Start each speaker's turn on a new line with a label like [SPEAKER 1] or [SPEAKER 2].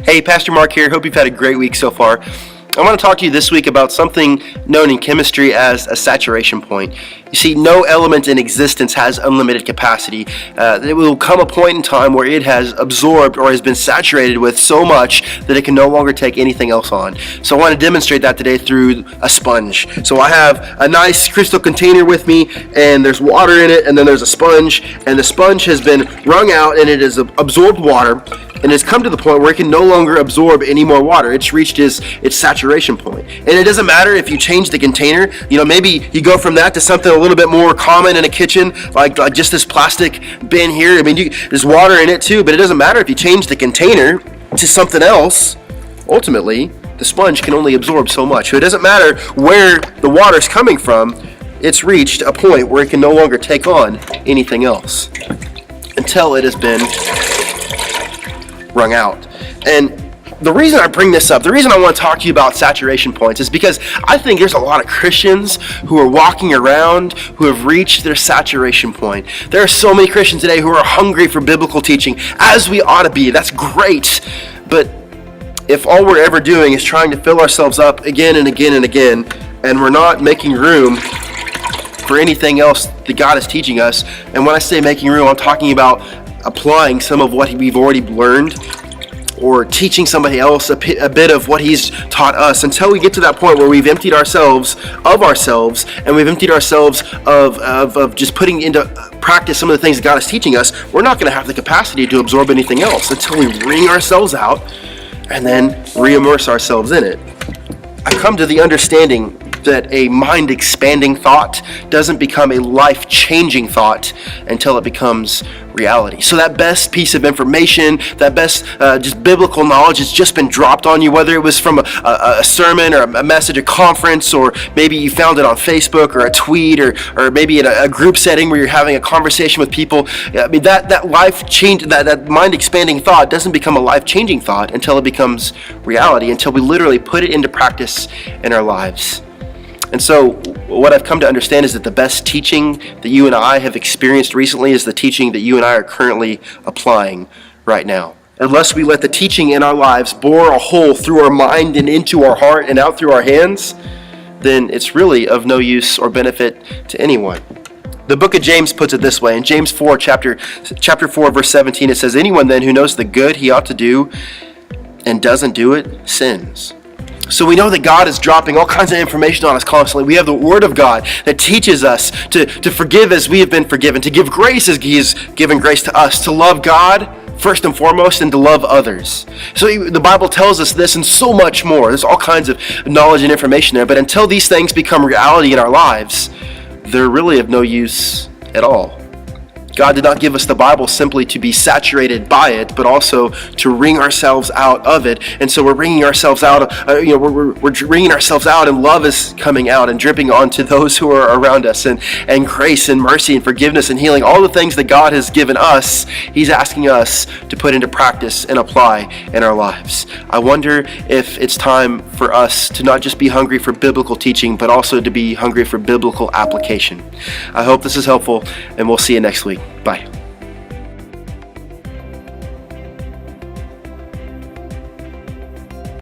[SPEAKER 1] Hey, Pastor Mark here. Hope you've had a great week so far. I want to talk to you this week about something known in chemistry as a saturation point. You see, no element in existence has unlimited capacity. There will come a point in time where it has absorbed or has been saturated with so much that it can no longer take anything else on. So I want to demonstrate that today through a sponge. So I have a nice crystal container with me, and there's water in it, and then there's a sponge, and the sponge has been wrung out, and it has absorbed water, and it's come to the point where it can no longer absorb any more water. It's reached its saturation point. And it doesn't matter if you change the container. Maybe you go from that to something a little bit more common in a kitchen, like just this plastic bin here. There's water in it too, but it doesn't matter if you change the container to something else. Ultimately, the sponge can only absorb so much. So it doesn't matter where the water's coming from. It's reached a point where it can no longer take on anything else until it has been wrung out. And the reason I bring this up, the reason I want to talk to you about saturation points is because I think there's a lot of Christians who are walking around who have reached their saturation point. There are so many Christians today who are hungry for biblical teaching, as we ought to be. That's great. But if all we're ever doing is trying to fill ourselves up again and again and again, and we're not making room for anything else that God is teaching us, and when I say making room, I'm talking about applying some of what we've already learned, or teaching somebody else a bit of what he's taught us, until we get to that point where we've emptied ourselves of ourselves, and we've emptied ourselves of just putting into practice some of the things that God is teaching us. We're not going to have the capacity to absorb anything else until we wring ourselves out and then re-immerse ourselves in it. I come to the understanding that a mind-expanding thought doesn't become a life-changing thought until it becomes reality. So that best piece of information, that best just biblical knowledge has just been dropped on you, whether it was from a sermon or a message, a conference, or maybe you found it on Facebook or a tweet, or maybe in a group setting where you're having a conversation with people. That mind-expanding thought doesn't become a life-changing thought until it becomes reality, until we literally put it into practice in our lives. And so what I've come to understand is that the best teaching that you and I have experienced recently is the teaching that you and I are currently applying right now. Unless we let the teaching in our lives bore a hole through our mind and into our heart and out through our hands, then it's really of no use or benefit to anyone. The book of James puts it this way. In James 4, chapter 4, verse 17, it says, "Anyone then who knows the good he ought to do and doesn't do it sins." So we know that God is dropping all kinds of information on us constantly. We have the Word of God that teaches us to forgive as we have been forgiven, to give grace as He has given grace to us, to love God first and foremost, and to love others. So the Bible tells us this and so much more. There's all kinds of knowledge and information there, but until these things become reality in our lives, they're really of no use at all. God did not give us the Bible simply to be saturated by it, but also to wring ourselves out of it. And so we're wringing ourselves out. We're wringing ourselves out, and love is coming out and dripping onto those who are around us, and grace and mercy and forgiveness and healing. All the things that God has given us, He's asking us to put into practice and apply in our lives. I wonder if it's time for us to not just be hungry for biblical teaching, but also to be hungry for biblical application. I hope this is helpful, and we'll see you next week. Bye.